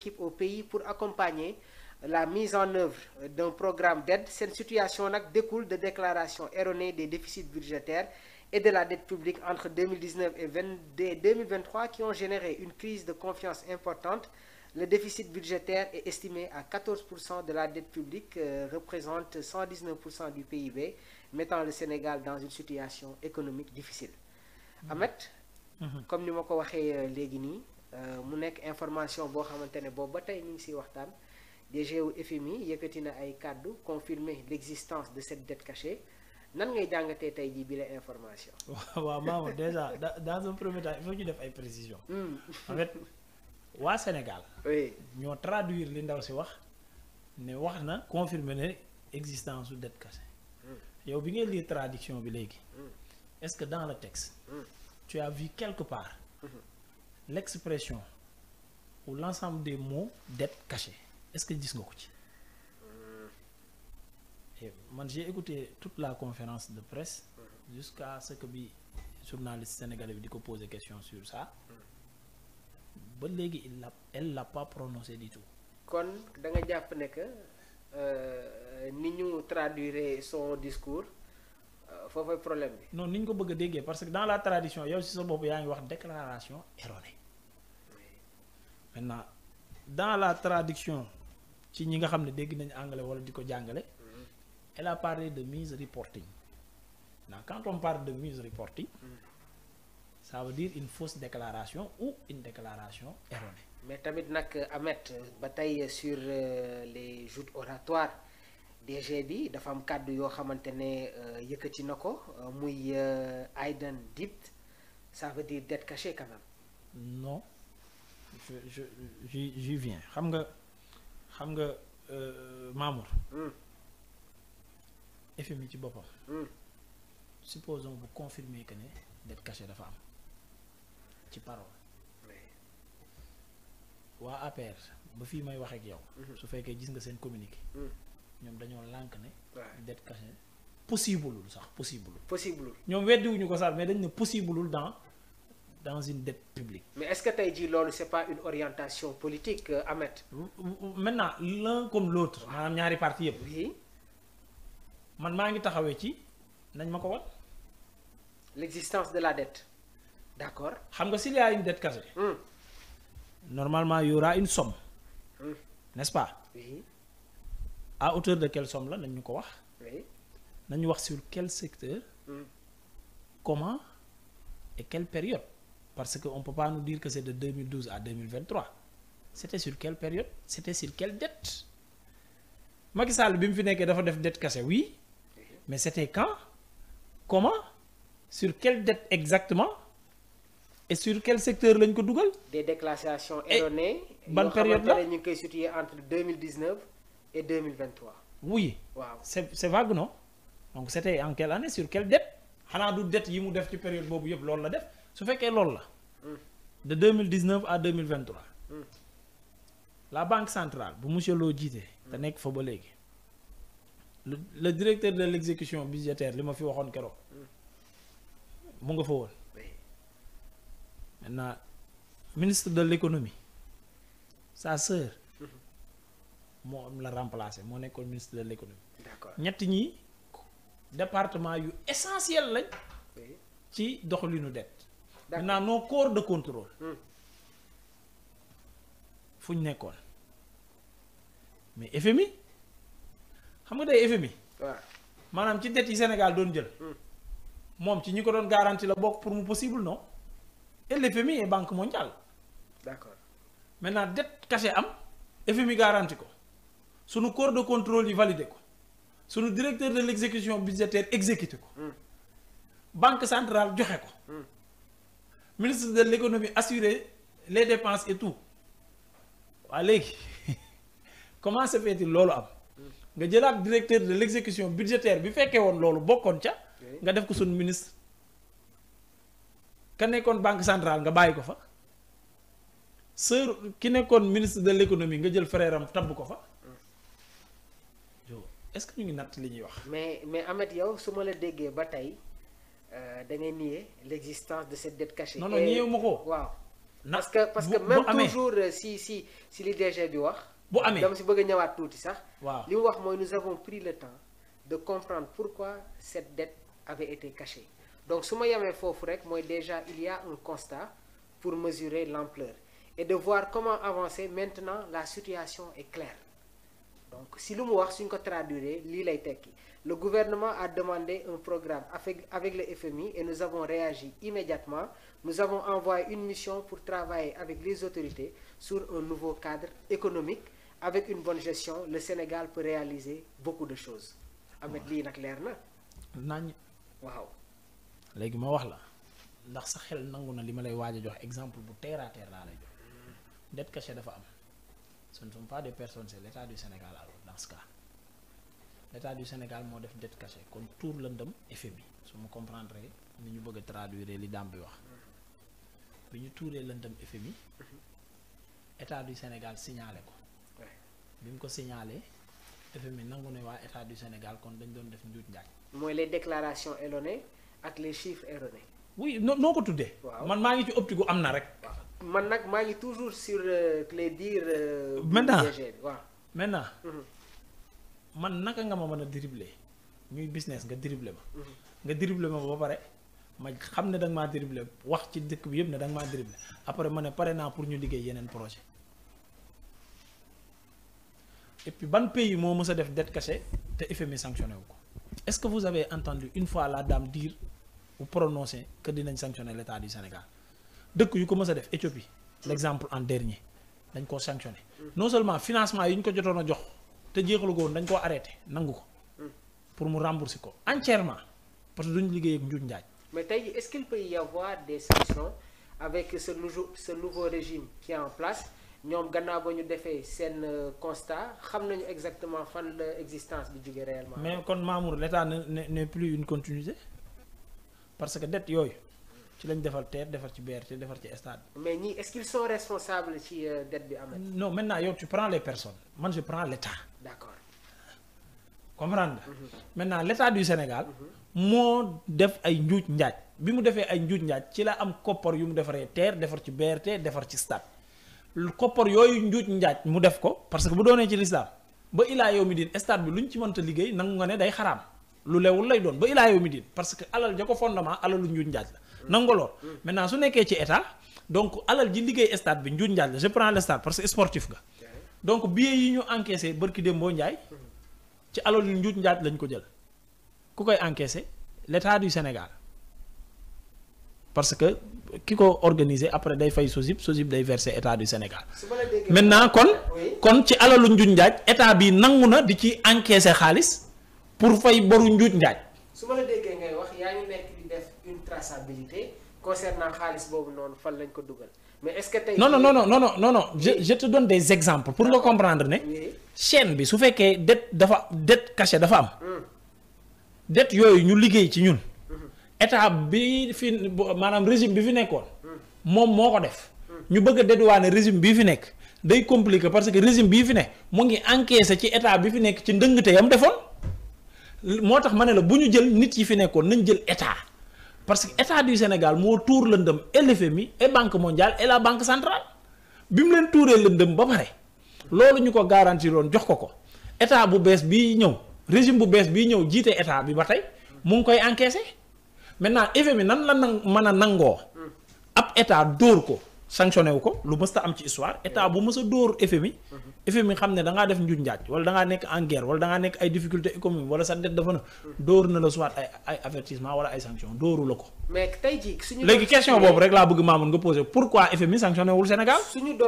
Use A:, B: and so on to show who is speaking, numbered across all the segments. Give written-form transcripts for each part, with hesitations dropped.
A: équipe au pays pour accompagner la mise en œuvre d'un programme d'aide. Cette situation découle de déclarations erronées des déficits budgétaires et de la dette publique entre 2019 et 2023 qui ont généré une crise de confiance importante. Le déficit budgétaire est estimé à 14% de la dette publique, représente 119% du PIB, mettant le Sénégal dans une situation économique difficile. Ahmed, comme ni ma ko waxee léegi nii mu nekk information boo xamante ne boobu ba tey ñu ngi siy waxtaan DG wu FMI yëkkati na ay kàddu confirmer l'existence de cette dette cachée nan ngay jàngatee tey jii bi la information.
B: waaw Mamadou déjà dans un premier temps il faut ñu def ay précisions. En fait waa Sénégal.
A: oui
B: ñoo traduire li ndaw si wax ne wax na confirmer ne existence su dette cachée. yow bi ngay lire traduction bi léegi. est-ce que dans le texte. tu as vu quelque part. l'expression ou l'ensemble des mots dette cachée est-ce que gis nga ko ci. man j'ai écouté toute la conférence de presse. jusqu'à ce que bi journaliste sénégalais bi di ko poser question sur ça. ba léegi elle l'a pas prononcé du tout.
A: kon da nga jàpp ne que ni ñu traduire son discours foofu problème bi.
B: non ni ñu ko bëgg a déggee parce que dans la tradition yow ci sa bopp yaa ngi wax déclaration erronée. maintenant dans la traduction ci ñi nga xam ne dégg nañu anglais wala di ko jàngale. elle a parlé de misreporting. Quand on parle de misreporting. ça veut dire une fausse déclaration ou une déclaration erronée.
A: mais tamit nag Ahmed ba tey sur les joutes oratoires DG bi dafa am kàddu yoo xamante ne yëkkati na ko muy hidden debt ça veut dire dette cachée quand même.
B: non j'y viens xam nga Mamour. FMI ci boppam. supposons vous confirmer que ne dette cachée dafa am ci parole. waa APR ba fii may wax ak yow. su fekkee gis nga seen communiqué. ñoom dañoo lànk ne. dette cachée possibleul sax possible. ñoom weddiwuñu ko sax mais dañ ne possibleul dans une dette publique.
A: mais est-ce que tey jii loolu c'est pas une orientation politique Ahmed.
B: maintenant l'un comme l'autre. maanaam ñaari parti yëpp.
A: oui.
B: man maa ngi taxawee ci nañ ma ko wan.
A: l'existence de la dette. d'accord.
B: xam nga s'il y a une dette cachée. normalement il y aura une somme. n'est-ce pas.
A: oui.
B: à hauteur de quelle somme la nañ ñu ko wax.
A: oui.
B: nañu wax sur quel secteur. comment et quelle période. parce que on peut pas nous dire que c'est de 2012 à 2023. c'était sur quelle période c'était sur quelle dette. Macky Sall bi mu fi nekkee dafa def dette cachée oui. mais c'était quand comment sur quelle dette exactement et sur quel secteur lañ ko dugal.
A: des déclarations erronées.
B: ban période la
A: ñu ngi koy situer entre 2019 et 2023.
B: oui.
A: waaw
B: c'est vague non donc c'était en quelle année sur quelle dette xanaa du dette yi mu def ci période boobu yëpp loolu la def su fekkee loolu la. de 2019 à 2023. la banque centrale bu monsieur Lo jiite. te nekk fa ba léegi. le directeur de l'exécution budgétaire li ma fi waxoon keroog. mu nga fa woon. maintenant ministre de l'économie sa sœur. moo am la remplacer moo nekkoon ministre de l'économie.
A: d'accord
B: ñett ñi département yu essentiel lañ. ci doxalinu dette. maintenant nos corps de contrôle. fu ñu nekkoon mais FMI xam nga day FMI.
A: waaw
B: maanaam ci dette yi Sénégal doon jël. moom ci ñi ko doon garantie la bokk pour mu possible non et le FMI et Banque mondiale.
A: d'accord
B: maintenant dette cachée am FMI garantie ko sunu corps de contrôle yi validé ko sunu directeur de l'exécution budgétaire exécuté ko. Banque centrale joxe ko. ministre de l'économie assurer les dépenses et tout. waa léegi comment se fait-il loolu am nga jëlaat directeur de l'exécution budgétaire bi fekkee woon loolu bokkoon ca nga def ko suñu ministre ka nekkoon banque centrale nga bàyyi ko fa sœur ki nekkoon ministre de l'économie nga jël frère am tabb ko fa yow est-ce que ñu ngi natt li ñuy wax.
A: mais Ahmed yow su ma la déggee ba tey da ngay nier l'existence de cette dette cachée.
B: non nier ma ko.
A: waaw parce que même toujours si li DG bi wax.
B: bu amee
A: dama si bëgg a ñëwaat tuuti sax.
B: waaw
A: li mu wax mooy nous avons pris le temps de comprendre pourquoi cette dette avait été cachée donc su ma yemee foofu rek mooy déjà il y a un constat pour mesurer l'ampleur et de voir comment avancer maintenant la situation est claire donc si lu mu wax suñ ko traduire lii lay tekki le gouvernement a demandé un programme avec le FMI et nous avons réagi immédiatement nous avons envoyé une mission pour travailler avec les autorités sur un nouveau cadre économique avec une bonne gestion le Sénégal peut réaliser beaucoup de choses Ahmed lii nag leer na
B: nañ
A: waaw
B: léegi ma wax la ndax sa xel nangu na li ma lay waaj a jox exemple bu terre à terre laa lay jox dette cachée dafa am ce ne sont pas des personnes c'est l'État du Sénégal alors dans ce cas l'État du Sénégal moo def dette cachée kon tuur lëndëm FMI su ma comprendre ni ñu bëgg a traduire li daam bi wax bi ñu tuuree lëndëm FMI État du Sénégal signalé ko bi mu ko signalé FMI nangu ne waa État du Sénégal kon dañ doon def njuuj njaaj
A: mooy les déclarations erronées ak les chiffres erronés.
B: oui noo ko tuddee. man maa ngi ci optique gu am na rek.
A: man nag maa ngi toujours sur les dires.
B: maintenant
A: waaw
B: maintenant. man naka nga ma mën a dribbler ñuy business nga dribbler ma. nga dribbler ma ba pare ma xam ne da nga maa dribbler wax ci dëkk bi yëpp ne da nga maa dribbler après ma ne pare naa pour ñu liggéey yeneen projet et puis ban pays moo mës a def dette cachée te FMI sanctionné wu ko est-ce que vous avez entendu une fois la dame dire ou prononcer que dinañ sanctionner l'État du Sénégal dëkk yu ko mës a def Éthiopie l'exemple en dernier dañ koo sanctionné non seulement financement yi ñu ko jotoon a jox te jeexalu ko woon dañ koo arrêté nangu ko pour mu rembourser ko entièrement parce que duñ liggéey ak njuuj njaaj.
A: mais tey est-ce qu'il peut y avoir des sanctions avec ce nouveau régime qui est en place ñoom gannaaw ba ñu defee seen constat xam nañu exactement fan la existence bi jóge réellement.
B: mais kon Mamour l'État n'est plus une continuité parce que dette yooyu ci lañ defar TER defar ci BRT defar ci stade.
A: mais ñii est-ce qu'ils sont responsables ci dette bi amee.
B: non maintenant yow tu prends les personnes man je prends l'État.
A: d'accord.
B: comprendre maintenant l'État du Sénégal moo def ay njuuj njaaj bi mu defee ay njuuj njaaj ci la am koppar yu mu defaree TER defar ci BRT defar ci stade koppar yooyu njuuj njaaj mu def ko parce que bu doonee ci l'islam ba ilaa yow mi diin stade bi lu ñu ci mënta liggéey nangu nga ne day xaraam lu lewul lay doon ba ilaa yow mi diin parce que alal ja ko fondement alalu njuuj njaaj la nangu lool maintenant su nekkee ci état donc alal ji liggéey stade bi njuuj njaaj la je prends le stade parce que sportif nga donc billets yi ñu encaissé barki Dembo Ndiaye ci alalu njuuj njaaj lañ ko jël ku koy encaissé l'État du Sénégal parce que ki ko organisé après day fay SOGIP day verser État du Sénégal maintenant kon ci alalu njuuj njaaj état bi nangu na di ci encaissé xaalis pour fay boru njuuj njaaj.
A: su ma la déggee ngay wax yaa ngi nekk di def une traçabilité concernant xaalis boobu noonu fan lañ ko dugal mais est-ce que tey. non je te donne des exemples pour nga comprendre ne. chaîne bi su fekkee dette cachée dafa am. dette yooyu ñu liggéey ci ñun. état bi fi maanaam régime bi fi nekkoon. moom moo ko def. ñu bëgg a dédouaner régime bii fi nekk day compliqué parce que régime bii fi ne mu ngi encaissé ci état bi fi nekk ci ndëngte yam defoon. moo tax ma ne la bu ñu jël nit yi fi nekkoon nañ jël état parce que état du Sénégal moo tuur lëndëm et l'FMI et Banque mondiale et la Banque centrale bi mu leen tuuree lëndëm ba pare loolu ñu ko garantir woon jox ko état bu bees bii ñëw régime bu bees bii ñëw jiite état bi ba tey mu ngi koy encaisser maintenant FMI nan la mën a nangoo ab état dóor ko sanctionné wu ko lu mës a am ci histoire état bu mës a dóor FMI xam ne da ngaa def njuuj njaaj wala da ngaa nekk en guerre wala da ngaa nekk ay difficultés économiques wala sa dette dafa na dóor na la soit ay avertissement wala ay sanctions dóoru la ko. mais tey jii suñu
B: léegi question boobu rek laa bëgg Mamoun nga poser pourquoi FMI sanctionné wul Sénégal.
A: suñu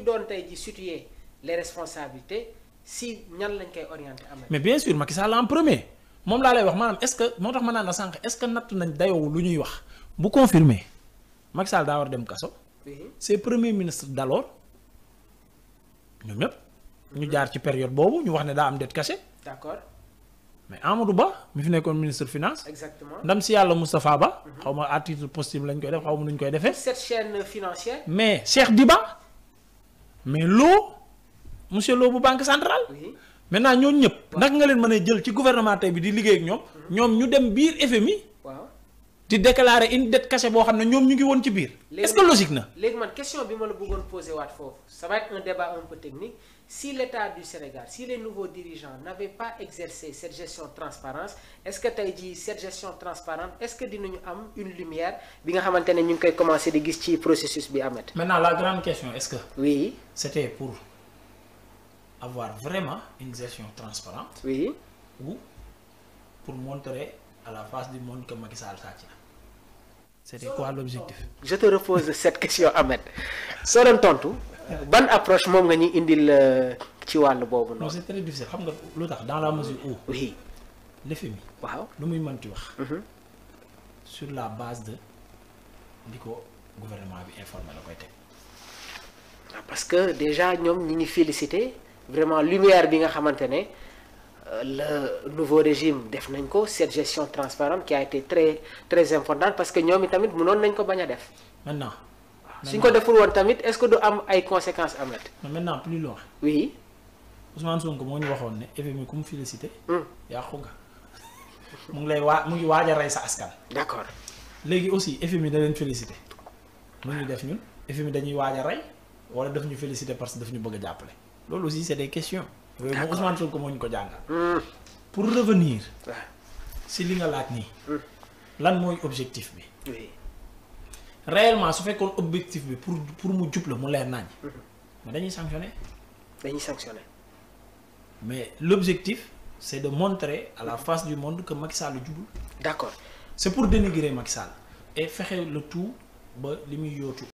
A: doon tey jii situer les responsabilités si ñan lañ koy orienter am.
B: mais bien sûr Macky Sall en premier moom laa lay wax maanaam est-ce que moo tax ma naan la sànq est-ce que natt nañ dayoo lu ñuy wax bu confirmer Macky Sall daa war dem kaso. c'est premier ministre d'alors ñoom ñëpp ñu jaar ci période boobu ñu wax ne daa am dette cachée.
A: d'accord.
B: mais Amadou Ba mi fi nekkoon ministre finance.
A: exactement
B: ndam si yàlla Moustapha Ba. xaw ma à titre posthume lañ koy def xaw ma nuñ koy defee.
A: cette chaîne financière.
B: mais Cheikh Diba mais monsieur Lo bu banque centrale. maintenant ñooñu ñëpp. naka nga leen mën a jël ci gouvernement tey bi di liggéey ak ñoom. ñoom ñu dem biir FMI.
A: waaw
B: di déclarer une dette cachée boo xam ne ñoom ñu ngi woon ci biir. est-ce que logique na.
A: léegi man question bi ma la bëggoon poser waat foofu ça va être un débat un peu technique si l'État du Sénégal si les nouveaux dirigeants n'avaient pas exercé cette gestion transparence est-ce que tey jii cette gestion transparente est-ce que dinañu am une lumière bi nga xamante ne ñu ngi koy commencer di gis ci processus bi amet.
B: Maintenant la grande question est-ce que.
A: oui.
B: c'était pour avoir vraiment une gestion transparente.
A: oui.
B: ou pour montrer à la face du monde que Macky Sall sàcc na. C'était quoi l'objectif?
A: Je te repose cette question Ahmed soo doon tontu ban approche moom nga ñuy indil ci wàll boobu noonu.
B: Non c'est très difficile xam nga lu tax dans la mesure où.
A: oui.
B: l'FMI.
A: waaw
B: lu muy mënti wax. sur la base de di ko gouvernement bi informé la koy teg.
A: parce que déjà ñoom ñi ngi féliciter vraiment lumière bi nga xamante ne le nouveau régime def nañ ko cette gestion transparente qui a été très très importante parce que ñoom itamit mënoon nañ ko bañ a def.
B: Maintenant.
A: suñ ko deful woon tamit est-ce que du am ay conséquences Ahmed.
B: Maintenant plus loin.
A: oui.
B: Ousmane Sonko moo ñu waxoon ne FMI ku mu félicité. yàqu nga mu ngi waaj a rey sa askan.
A: d'accord.
B: léegi aussi FMI da leen félicité mu ñu def ñun FMI dañuy waaj a rey wala daf ñu félicité parce que daf ñu bëgg a jàppale loolu aussi c'est des questions. yooyu moom Ousmane Sonko moo ñu ko jàngal. pour revenir si li nga laaj nii. lan mooy objectif bi.
A: oui.
B: réellement su fekkoon objectif bi pour mu jub la mu leer nañ. mais dañuy sanctionner.
A: dañuy sanctionner.
B: mais l'objectif c'est de montrer à la face du monde que Macky Sall jubul.
A: d'accord.
B: c'est pour dénigrer Macky Sall et fexe le tout ba li muy yootu